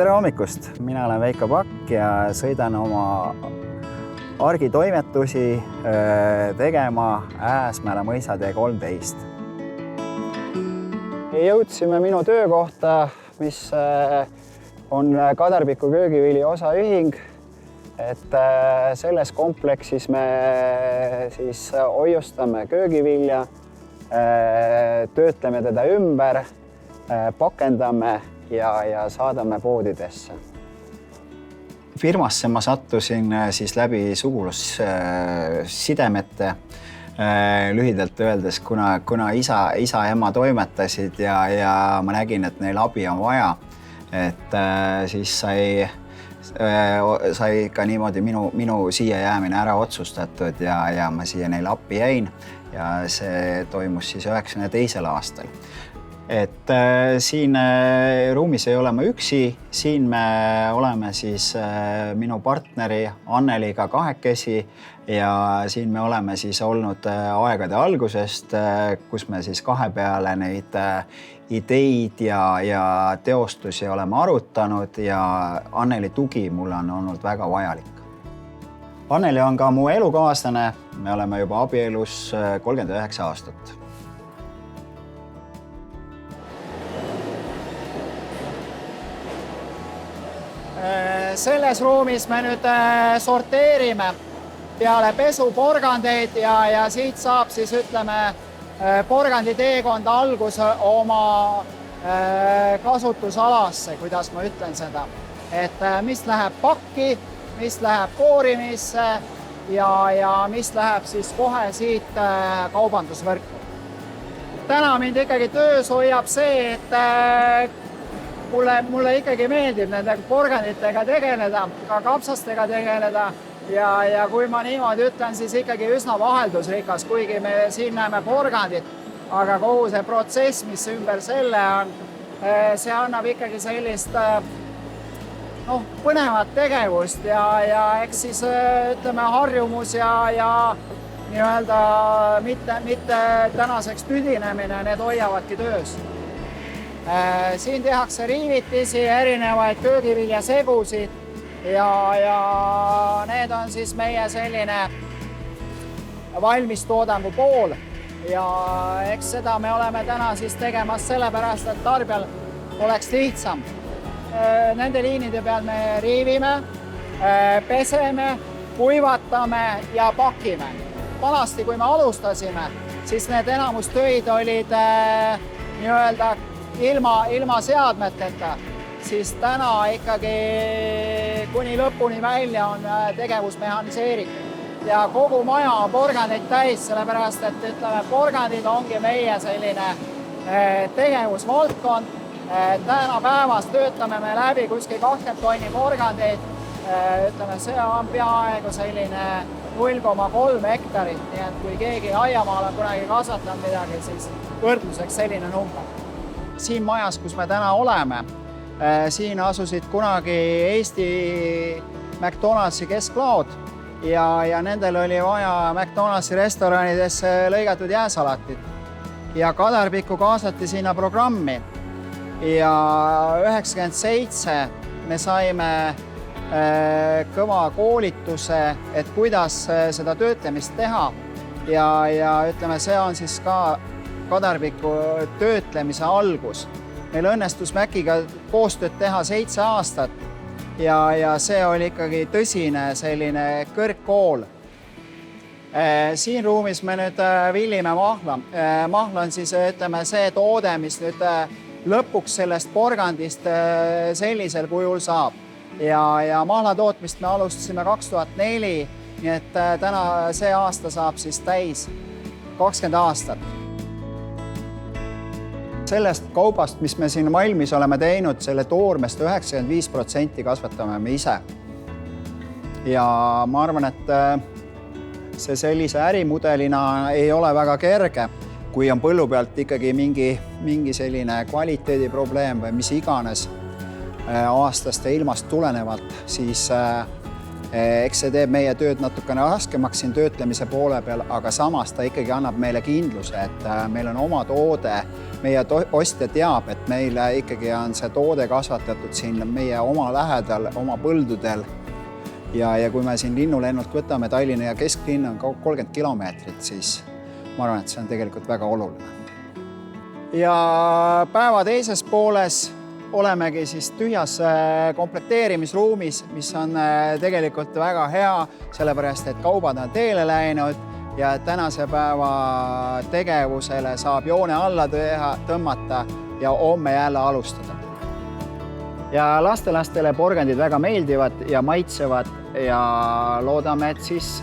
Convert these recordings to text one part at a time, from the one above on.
Tere hommikust! Mina olen Veiko Pakk ja sõidan oma argitoimetusi tegema Ääsmäele mõisadee 13. Jõudsime minu töökohta, mis on Kadarpiku köögivilja osaühing. Et selles kompleksis me siis hoiustame köögivilja, töötleme teda ümber, pakendame ja saadame poodidesse. Firmasse ma sattusin siis läbi sugulussidemete. Lühidalt öeldes, kuna isa ja ema toimetasid ja ma nägin, et neil abi on vaja, et siis sai ka niimoodi minu siia jäämine ära otsustatud ja ma siia neile appi jäin ja see toimus siis 92. aastal. Et siin ruumis ei ole ma üksi, siin me oleme siis minu partneri Anneliga kahekesi ja siin me oleme siis olnud aegade algusest, kus me siis kahe peale neid ideid ja teostusi oleme arutanud ja Anneli tugi mulle on olnud väga vajalik. Anneli on ka mu elukaaslane, me oleme juba abielus 39 aastat. Selles ruumis me nüüd sorteerime peale pesu porgandeid ja siit saab siis ütleme porgandi teekond alguse oma kasutusalasse, kuidas ma ütlen seda. Et mis läheb pakki, mis läheb koorimisse ja mis läheb siis kohe siit kaubandusvõrku. Täna mind ikkagi töös hoiab see, et mulle ikkagi meeldib nende porganditega tegeleda, ka kapsastega tegeleda ja kui ma niimoodi ütlen, siis ikkagi üsna vaheldusrikas, kuigi me siin näeme porgandit, aga kogu see protsess, mis ümber selle on, see annab ikkagi sellist põnevat tegevust ja eks siis ütleme harjumus ja nii-öelda mitte tänaseks tüdinemine, need hoiavadki töös. Siin tehakse riivitisi, erinevaid köögiviljasegusid ja need on siis meie selline valmistoodangu pool ja eks seda me oleme täna siis tegemas sellepärast, et tarbijal oleks lihtsam. Nende liinide peal me riivime, peseme, kuivatame ja pakime. Vanasti, kui me alustasime, siis need enamustöid olid nii-öelda ilma seadmeteta, siis täna ikkagi kuni lõpuni välja on tegevus mehhaniseeritud ja kogu maja on porgandid täis, sellepärast et ütleme, porgandid ongi meie selline tegevusvaldkond. Täna päevas töötame me läbi kuskil 20 tonni porgandeid, ütleme, see on peaaegu selline 0,3 hektarit, nii et kui keegi aiamaal on kunagi kasvatanud midagi, siis võrdluseks selline number. Siin majas, kus me täna oleme, siin asusid kunagi Eesti McDonaldsi kesklaod ja nendel oli vaja McDonaldsi restoranidesse lõigatud jääsalatit. Ja Kadarpikku kaasati sinna programmi ja 97 me saime kõva koolituse, et kuidas seda töötlemist teha ja ütleme, see on siis ka Kadarpiku töötlemise algus. Meil õnnestus Mäkiga koostööd teha 7 aastat ja see oli ikkagi tõsine selline kõrgkool. Siin ruumis me nüüd villime mahla. Mahla on siis ütleme, see toode, mis nüüd lõpuks sellest porgandist sellisel kujul saab. Ja mahla tootmist me alustasime 2004, nii et täna see aasta saab siis täis 20 aastat. Sellest kaubast, mis me siin valmis oleme teinud, selle toormest 95% kasvatame me ise. Ja ma arvan, et see sellise ärimudelina ei ole väga kerge, kui on põllu pealt ikkagi mingi selline kvaliteediprobleem või mis iganes aastast ja ilmast tulenevalt, siis Eks see teeb meie tööd natukene raskemaks siin töötlemise poole peal, aga samas ta ikkagi annab meile kindluse, et meil on oma toode. Meie ostja teab, et meile ikkagi on see toode kasvatatud siin meie oma lähedal, oma põldudel. Ja kui me siin linnulennult võtame, Tallinna ja kesklinn on 30 kilomeetrit, siis ma arvan, et see on tegelikult väga oluline. Ja päeva teises pooles olemegi siis tühjas komplekteerimisruumis, mis on tegelikult väga hea, sellepärast, et kaubad on teele läinud ja tänase päeva tegevusele saab joone alla tõmmata ja homme jälle alustada. Ja lastelastele porgandid väga meeldivad ja maitsevad ja loodame, et siis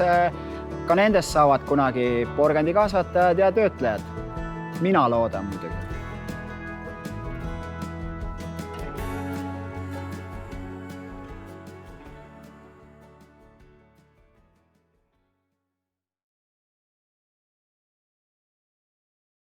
ka nendest saavad kunagi porgandikasvatajad ja töötlejad. Mina loodan muidugi.